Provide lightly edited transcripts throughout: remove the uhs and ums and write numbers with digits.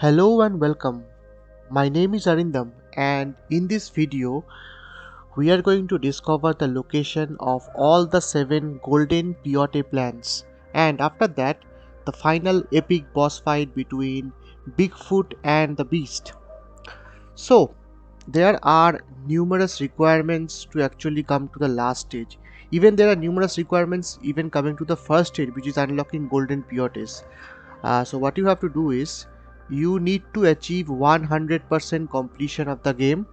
Hello and welcome. My name is Arindam, and in this video we are going to discover the location of all the 7 golden Peyote plants, and after that the final epic boss fight between Bigfoot and the beast. So there are numerous requirements to actually come to the last stage. Even there are numerous requirements even coming to the first stage, which is unlocking golden Peyotes. So what you have to do is you need to achieve 100% completion of the game.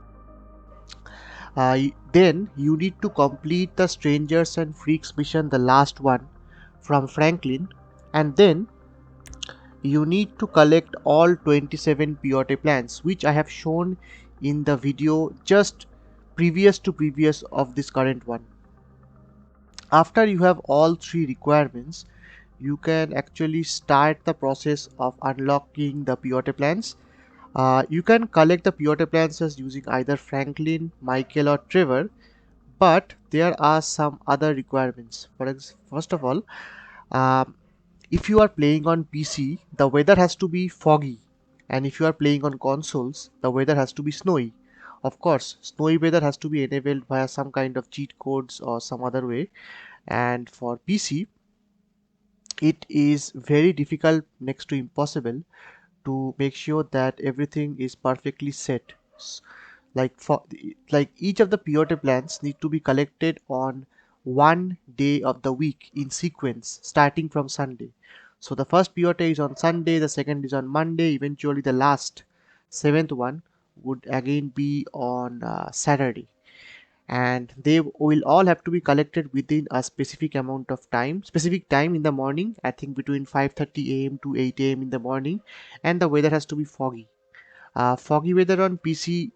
Then you need to complete the strangers and freaks mission, the last one from Franklin, and then you need to collect all 27 peyote plants, which I have shown in the video just previous of this current one. After you have all three requirements, you can actually start the process of unlocking the peyote plants. You can collect the peyote plants as using either Franklin, Michael, or Trevor, but there are some other requirements. First of all, um, if you are playing on PC, the weather has to be foggy, and if you are playing on consoles, the weather has to be snowy. Of course, snowy weather has to be enabled via some kind of cheat codes or some other way. And for PC, it is very difficult, next to impossible, to make sure that everything is perfectly set. Like each of the peyote plants need to be collected on one day of the week in sequence, starting from Sunday. So the first peyote is on Sunday, the second is on Monday, eventually the last seventh one would again be on Saturday, and they will all have to be collected within a specific time in the morning, I think between 5:30 a.m. to 8 a.m. in the morning, and the weather has to be foggy. Foggy weather on PC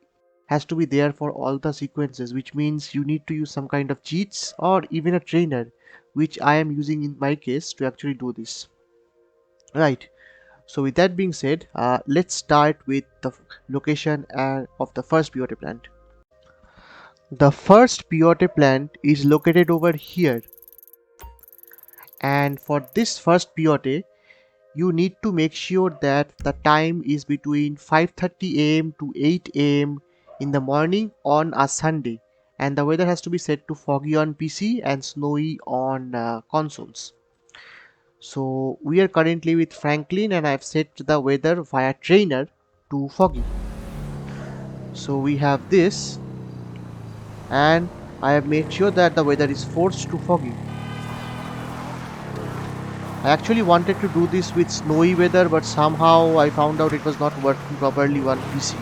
has to be there for all the sequences, which means you need to use some kind of cheats or even a trainer, which I am using in my case to actually do this. Right. So with that being said, let's start with the location of the first peyote plant. The first peyote plant is located over here, and for this first peyote you need to make sure that the time is between 5:30 a.m. to 8 a.m. in the morning on a Sunday, and the weather has to be set to foggy on PC and snowy on consoles. So we are currently with Franklin, and I've set the weather via trainer to foggy. So we have this, and I have made sure that the weather is forced to foggy. I actually wanted to do this with snowy weather, but somehow I found out it was not working properly on PC.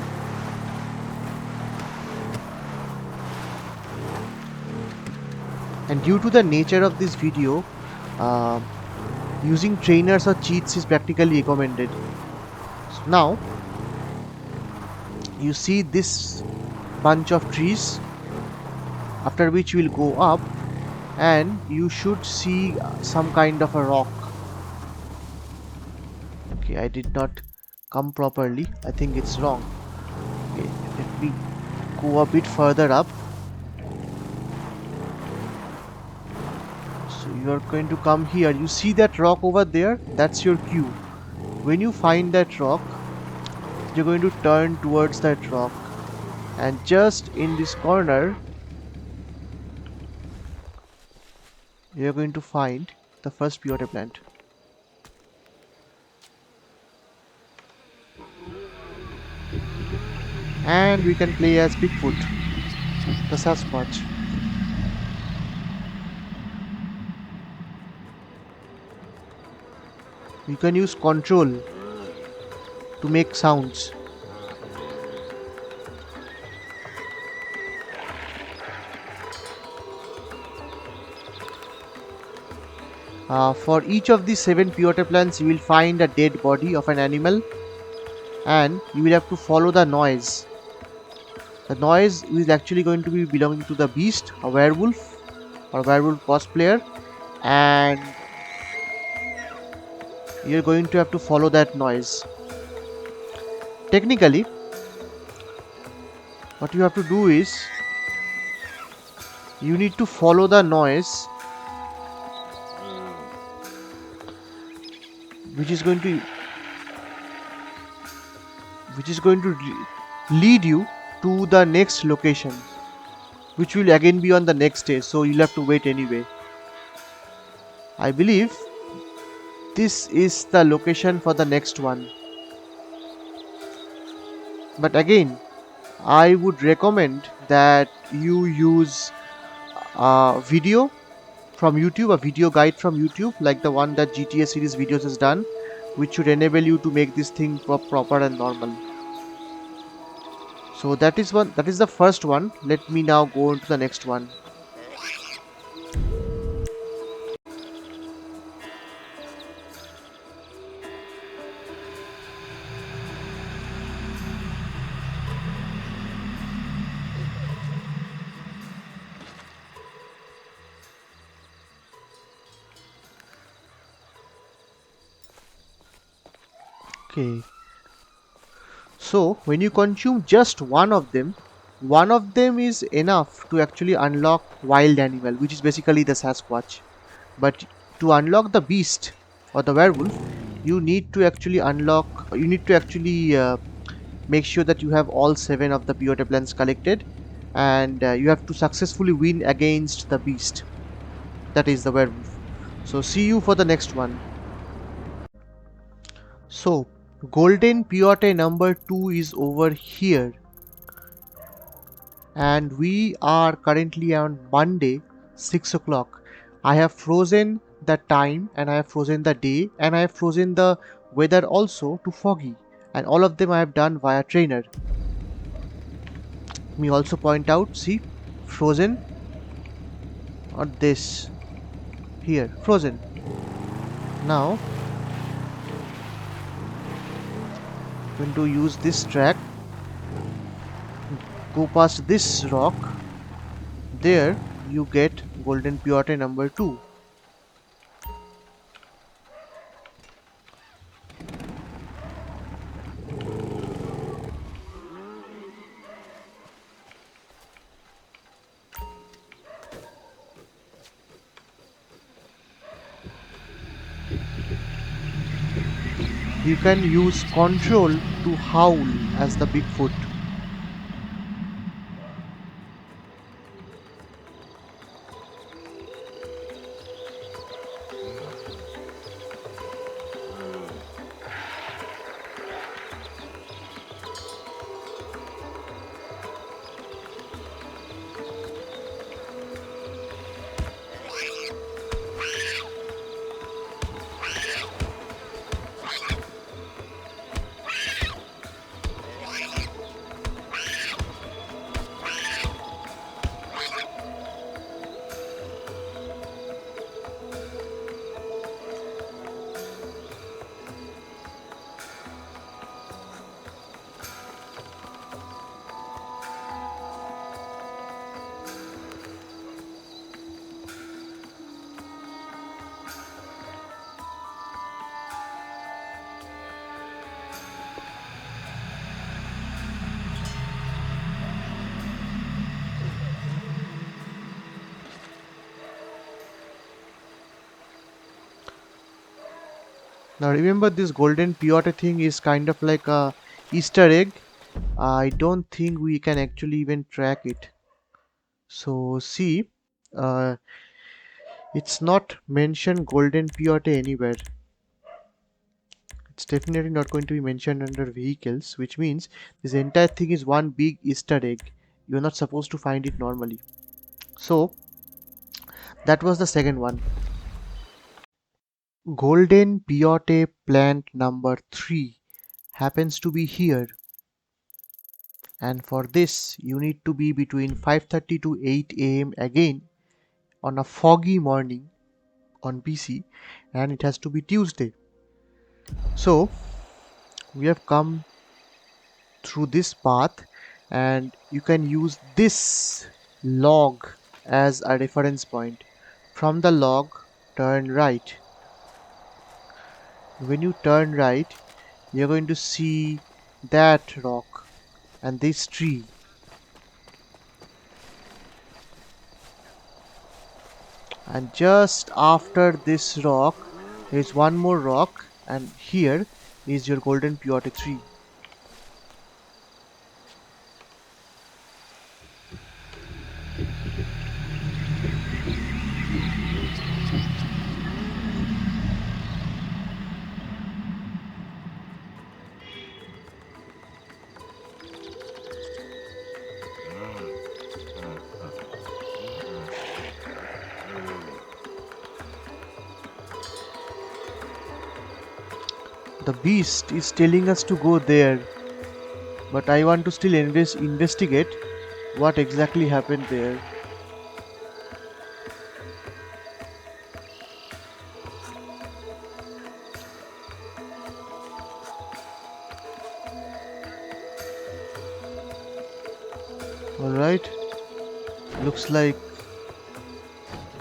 And due to the nature of this video, uh, using trainers or cheats is practically recommended. So now you see this bunch of trees, after which you will go up and you should see some kind of a rock. Okay, I did not come properly. I think it's wrong. Okay, let me go a bit further up. So you are going to come here. You see that rock over there? That's your cue. When you find that rock, you're going to turn towards that rock, and just in this corner you're going to find the first peyote plant. And we can play as Bigfoot, the Sasquatch. You can use control to make sounds. For each of these 7 peyote plants, you will find a dead body of an animal, and you will have to follow the noise. The noise is actually going to be belonging to the beast, a werewolf or werewolf cosplayer, and you're going to have to follow that noise. Technically, what you have to do is you need to follow the noise, which is going to which is going to lead you to the next location, which will again be on the next day, so you'll have to wait anyway. I believe this is the location for the next one, but again I would recommend that you use a video from YouTube, a video guide from YouTube, like the one that GTA series videos has done, which should enable you to make this thing proper and normal. So that is one. That is the first one. Let me now go into the next one. Okay. So when you consume just one of them is enough to actually unlock wild animal, which is basically the Sasquatch. But to unlock the beast or the werewolf, you need to actually unlock. You need to actually make sure that you have all 7 of the peyote plants collected, and you have to successfully win against the beast, that is the werewolf. So see you for the next one. So golden peyote number 2 is over here, and we are currently on Monday 6 o'clock. I have frozen the time, and I have frozen the day, and I have frozen the weather also to foggy, and all of them I have done via trainer. Let me also point out, see, frozen, or this here, frozen. Now I'm going to use this track, go past this rock, there you get golden peyote number 2. You can use control to howl as the Bigfoot. Now remember, this golden peyote thing is kind of like a Easter egg. I don't think we can actually even track it. So see, uh, it's not mentioned golden peyote anywhere. It's definitely not going to be mentioned under vehicles, which means this entire thing is one big Easter egg. You're not supposed to find it normally. So that was the second one. Golden peyote plant number 3 happens to be here, and for this you need to be between 5:30 to 8 a.m. again on a foggy morning on PC, and it has to be Tuesday. So we have come through this path, and you can use this log as a reference point. From the log, turn right. When you turn right, you're going to see that rock and this tree, and just after this rock there is one more rock, and here is your golden peyote tree. The beast is telling us to go there, but I want to still investigate what exactly happened there. Alright, looks like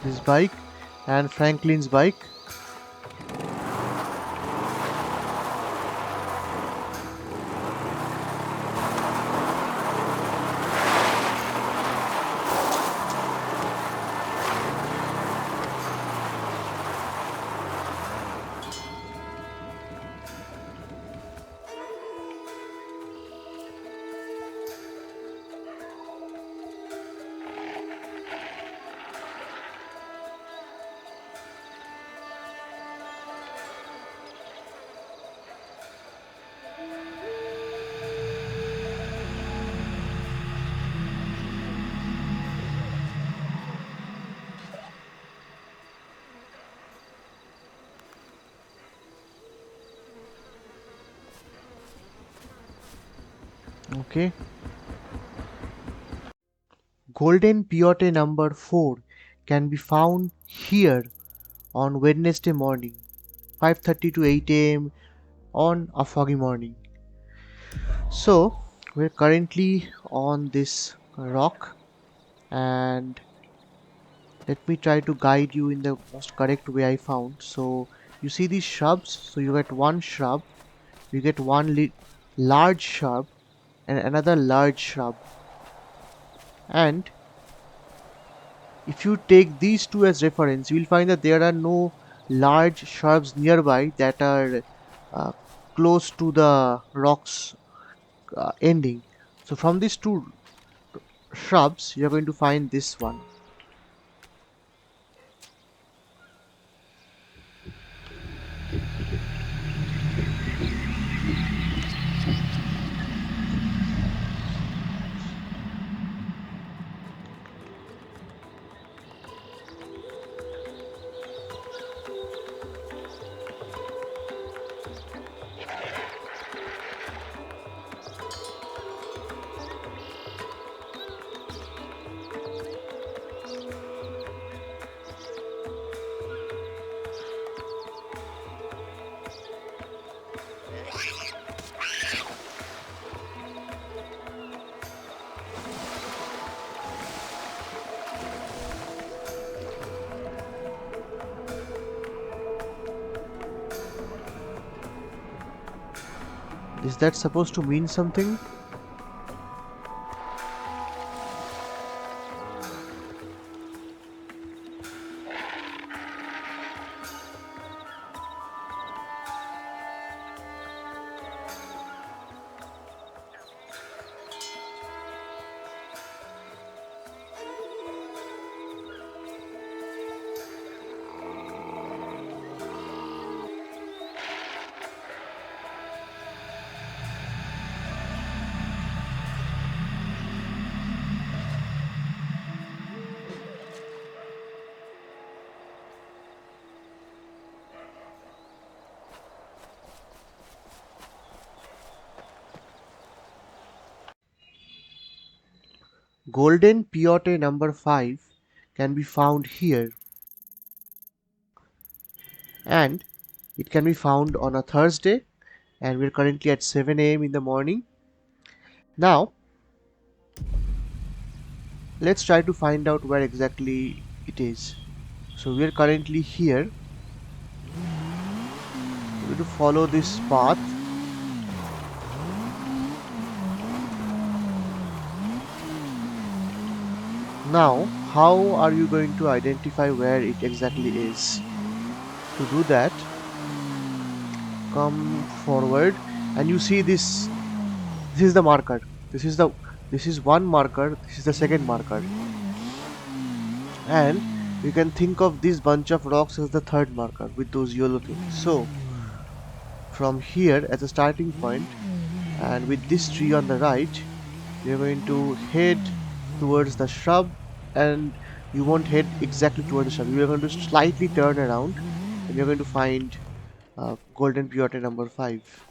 his bike and Franklin's bike. Okay. Golden Peyote number 4 can be found here on Wednesday morning, 5:30 to 8 a.m. on a foggy morning. So, we're currently on this rock, and let me try to guide you in the most correct way I found. So, you see these shrubs? So, you get one shrub, you get one large shrub, and another large shrub. And if you take these two as reference, you will find that there are no large shrubs nearby that are uh, close to the rocks ending. So from these two shrubs, you are going to find this one. Is that supposed to mean something? Golden Peyote number 5 can be found here, and it can be found on a Thursday, and we're currently at 7 a.m. in the morning. Now, let's try to find out where exactly it is. So we're currently here. We're going to follow this path. Now, how are you going to identify where it exactly is? To do that, come forward, and you see this. This is the marker. This is one marker. This is the second marker, and you can think of this bunch of rocks as the third marker with those yellow things. So, from here as a starting point, and with this tree on the right, you're going to head towards the shrub, and you won't head exactly towards the shrub. You're going to slightly turn around, and you're going to find golden peyote number 5.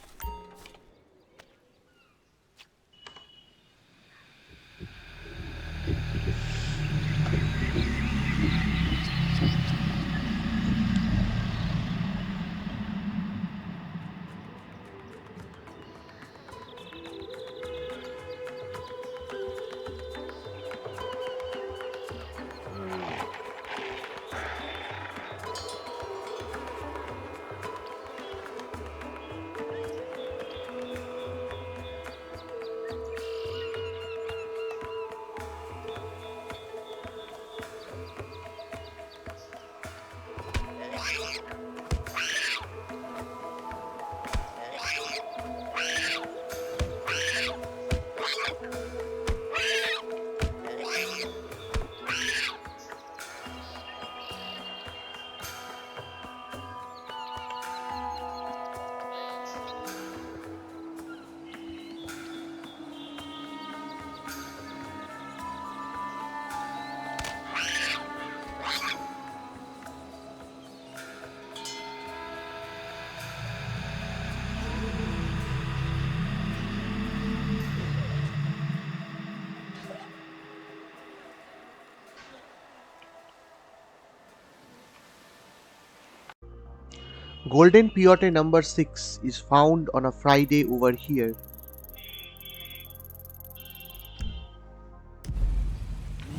Golden peyote number 6 is found on a Friday over here.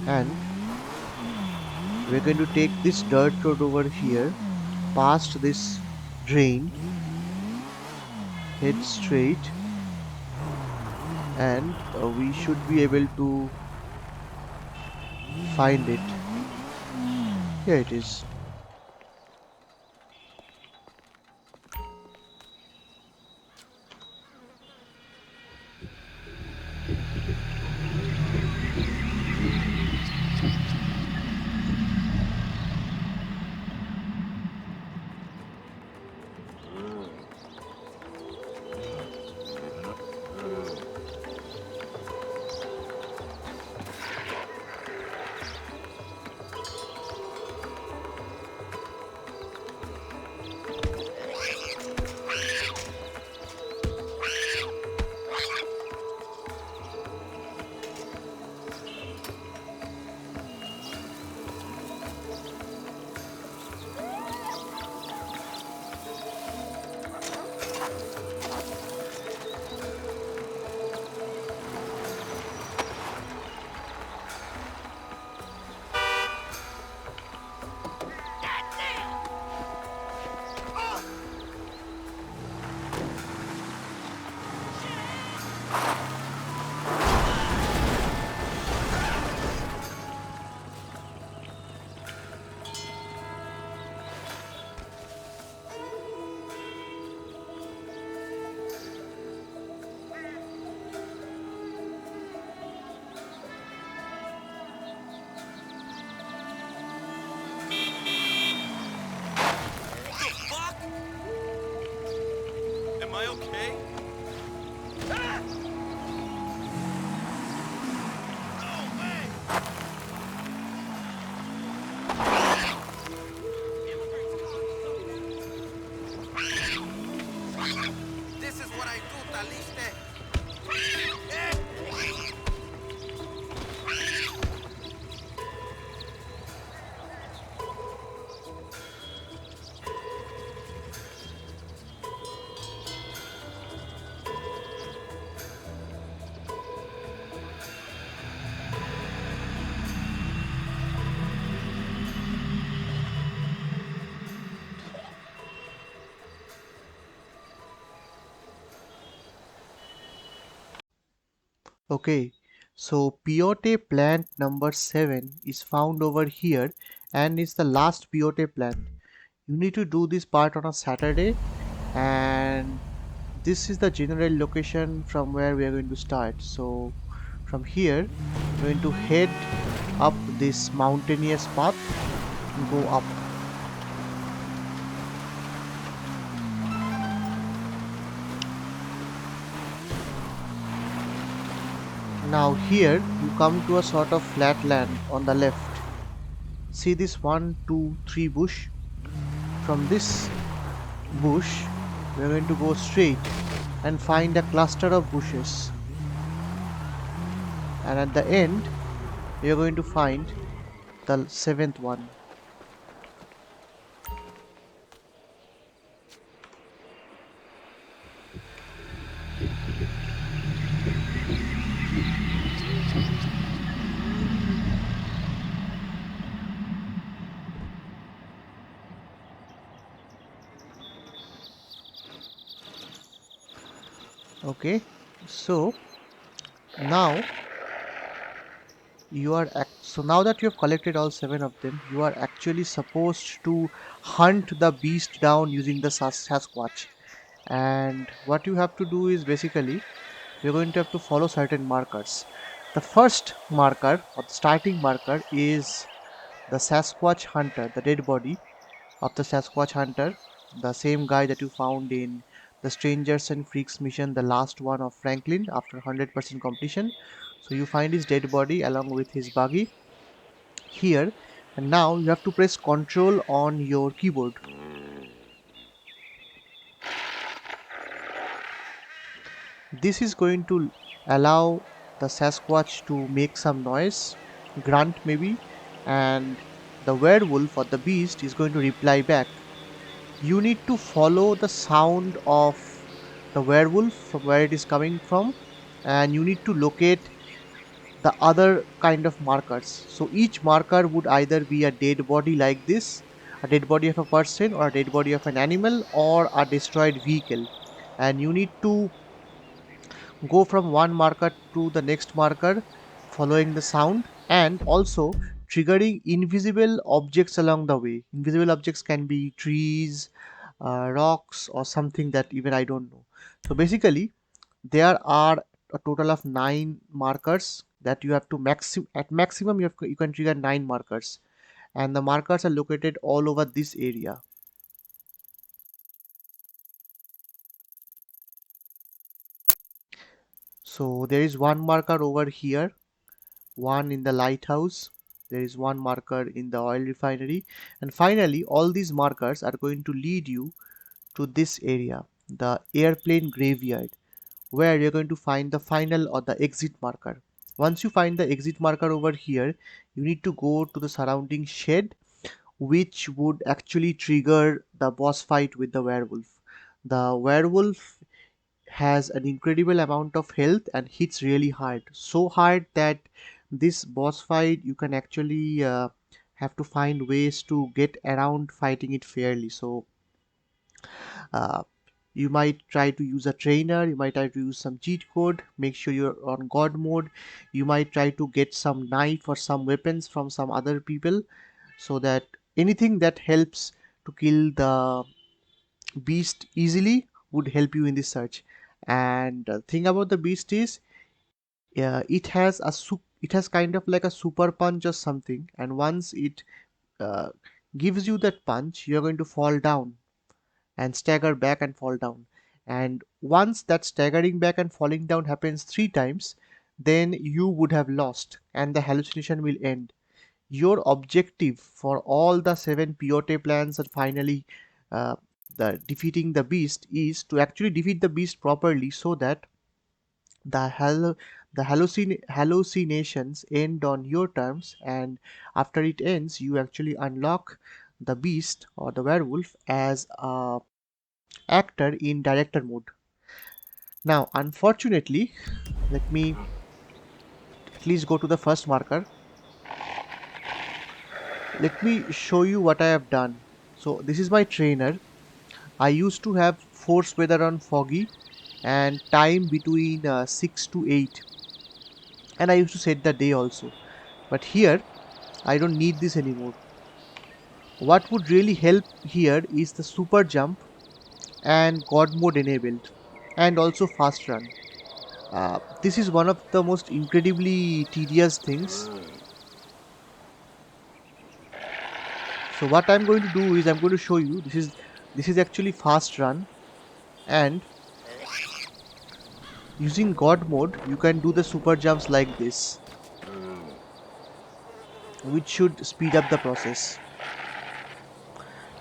And we're going to take this dirt road over here, past this drain, head straight, and we should be able to find it. Here it is. Am I okay? Ah! No way! This is what I do, Taliste. Okay, so peyote plant number 7 is found over here and is the last peyote plant. You need to do this part on a Saturday, and this is the general location from where we are going to start. So from here we're going to head up this mountainous path and go up. Now here you come to a sort of flat land on the left. See this 1, 2, 3 bush? From this bush, we're going to go straight and find a cluster of bushes, and at the end we are going to find the seventh one. Okay, so now so now that you have collected all seven of them, you are actually supposed to hunt the beast down using the Sasquatch. And what you have to do is basically you're going to have to follow certain markers. The first marker or the starting marker is the Sasquatch hunter, the dead body of the Sasquatch hunter, the same guy that you found in the Strangers and Freaks mission, the last one of Franklin after 100% completion. So you find his dead body along with his buggy here, and now you have to press Control on your keyboard. This is going to allow the Sasquatch to make some noise, grunt maybe, and the werewolf or the beast is going to reply back. You need to follow the sound of the werewolf from where it is coming from, and you need to locate the other kind of markers. So each marker would either be a dead body like this, a dead body of a person, or a dead body of an animal, or a destroyed vehicle. And you need to go from one marker to the next marker following the sound, and also triggering invisible objects along the way. Invisible objects can be trees, rocks, or something that even I don't know. So basically there are a total of 9 markers that you have to at maximum you can trigger 9 markers, and the markers are located all over this area. So there is one marker over here, one in the lighthouse, there is one marker in the oil refinery, and finally all these markers are going to lead you to this area, the airplane graveyard, where you're going to find the final or the exit marker. Once you find the exit marker over here, you need to go to the surrounding shed, which would actually trigger the boss fight with the werewolf. The werewolf has an incredible amount of health and hits really hard, so hard that this boss fight you can actually have to find ways to get around fighting it fairly. So uh, you might try to use a trainer, you might try to use some cheat code, make sure you're on god mode, you might try to get some knife or some weapons from some other people, so that anything that helps to kill the beast easily would help you in this search. And the thing about the beast is it has kind of like a super punch or something, and once it uh, gives you that punch, you're going to fall down and stagger back and fall down. And once that staggering back and falling down happens 3 times, then you would have lost and the hallucination will end. Your objective for all the 7 Peyote plans and finally uh, the defeating the beast is to actually defeat the beast properly, so that the hallucinations end on your terms, and after it ends you actually unlock the beast or the werewolf as a actor in director mode. Now unfortunately, let me at least go to the first marker. Let me show you what I have done. So this is my trainer. I used to have force weather on foggy and time between 6 to 8, and I used to set the day also, but here I don't need this anymore. What would really help here is the super jump and god mode enabled, and also fast run. This is one of the most incredibly tedious things. So what I'm going to do is I'm going to show you this is actually fast run, and using god mode you can do the super jumps like this, which should speed up the process.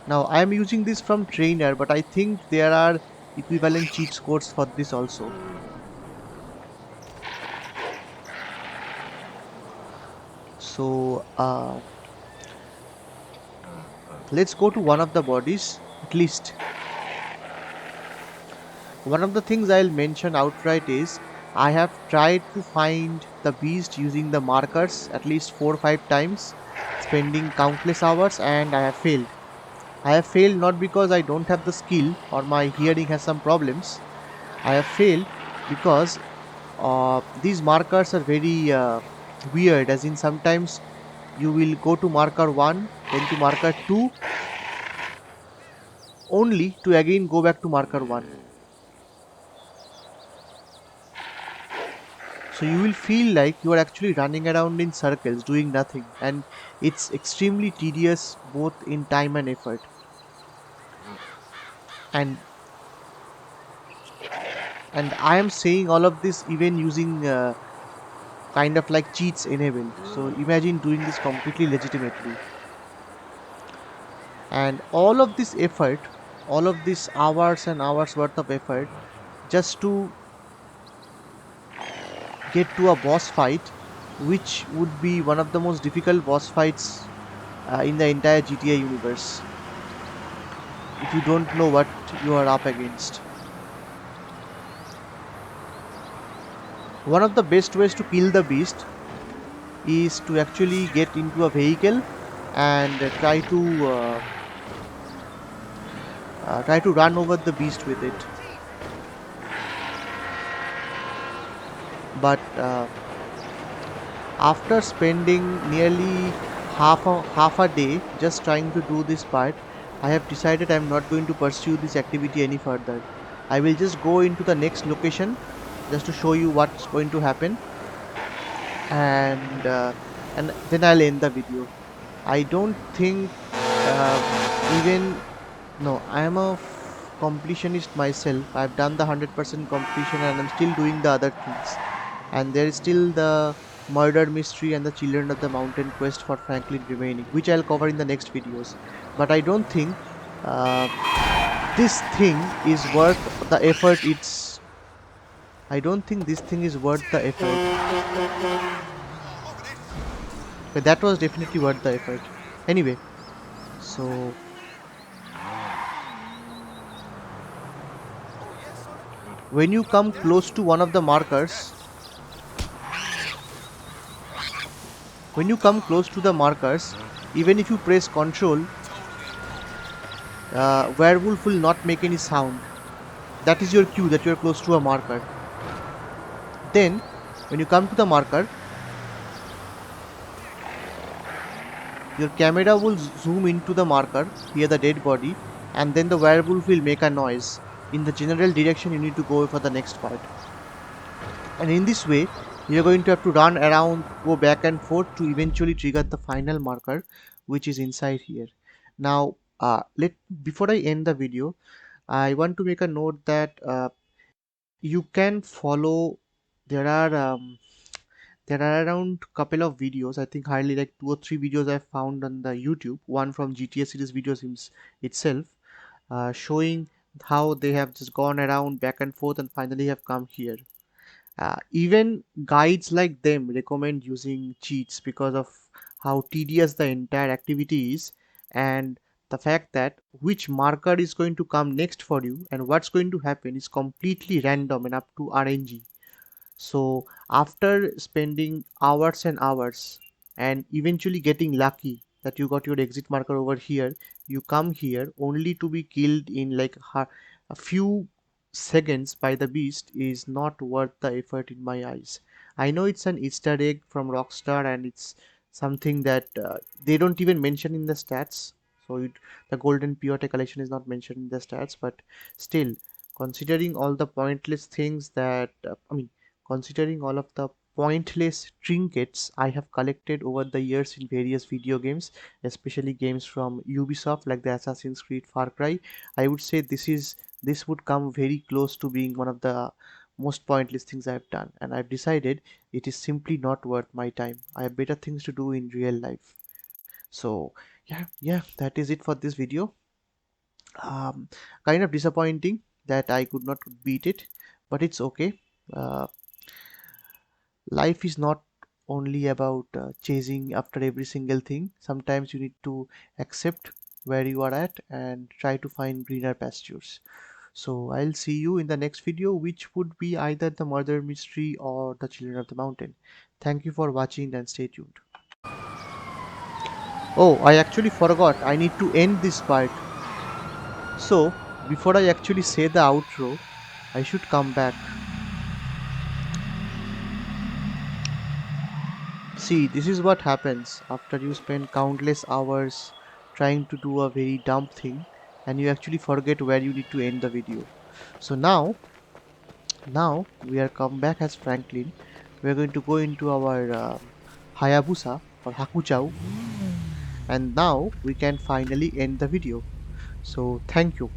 Now I am using this from trainer, but I think there are equivalent cheat codes for this also. So let's go to one of the bodies. At least one of the things I'll mention outright is I have tried to find the beast using the markers at least 4 or 5 times, spending countless hours, and I have failed. I have failed not because I don't have the skill or my hearing has some problems. I have failed because these markers are very weird, as in sometimes you will go to marker 1, then to marker 2, only to again go back to marker 1. So you will feel like you are actually running around in circles doing nothing, and it's extremely tedious both in time and effort. And I am saying all of this even using kind of like cheats enabled. So imagine doing this completely legitimately. And all of this effort, all of this hours and hours worth of effort just to get to a boss fight, which would be one of the most difficult boss fights in the entire GTA universe if you don't know what you are up against. One of the best ways to kill the beast is to actually get into a vehicle and try to run over the beast with it. But after spending nearly half a day just trying to do this part, I have decided I'm not going to pursue this activity any further. I will just go into the next location just to show you what's going to happen, and then I'll end the video. I don't think even no, I am a completionist myself. I've done the 100% completion and I'm still doing the other things. And there is still the murder mystery and the Children of the Mountain quest for Franklin remaining, which I'll cover in the next videos. But I don't think uh, this thing is worth the effort. I don't think this thing is worth the effort. But that was definitely worth the effort. Anyway, so when you come close to one of the markers, when you come close to the markers, even if you press Control, werewolf will not make any sound. That is your cue that you are close to a marker. Then, when you come to the marker, your camera will zoom into the marker, near the dead body, and then the werewolf will make a noise. In the general direction you need to go for the next part. And in this way, you're going to have to run around, go back and forth to eventually trigger the final marker, which is inside here. Now, let before I end the video, I want to make a note that you can follow. There are around couple of videos. I think hardly like 2 or 3 videos I found on the YouTube. One from GTA series videos itself, showing how they have just gone around back and forth and finally have come here. Even guides like them recommend using cheats because of how tedious the entire activity is, and the fact that which marker is going to come next for you and what's going to happen is completely random and up to RNG. So after spending hours and hours and eventually getting lucky that you got your exit marker over here, you come here only to be killed in like a few seconds by the beast is not worth the effort in my eyes. I know it's an Easter egg from Rockstar and it's something that they don't even mention in the stats. So the golden Peyote collection is not mentioned in the stats, but still, considering all the pointless things that considering all of the pointless trinkets I have collected over the years in various video games, especially games from Ubisoft like the Assassin's Creed, Far Cry, I would say this would come very close to being one of the most pointless things I've done, and I've decided it is simply not worth my time. I have better things to do in real life. So yeah, that is it for this video. Um, Kind of disappointing that I could not beat it, but it's okay. Uh, Life is not only about chasing after every single thing. Sometimes you need to accept where you are at and try to find greener pastures. So I'll see you in the next video, which would be either the murder mystery or the children of the mountain. Thank you for watching and stay tuned. Oh, I actually forgot. I need to end this part. So before I actually say the outro, I should come back. See, this is what happens after you spend countless hours trying to do a very dumb thing and you actually forget where you need to end the video. So now we are come back as Franklin. We are going to go into our Hayabusa or Hakuchao, and now we can finally end the video. So thank you.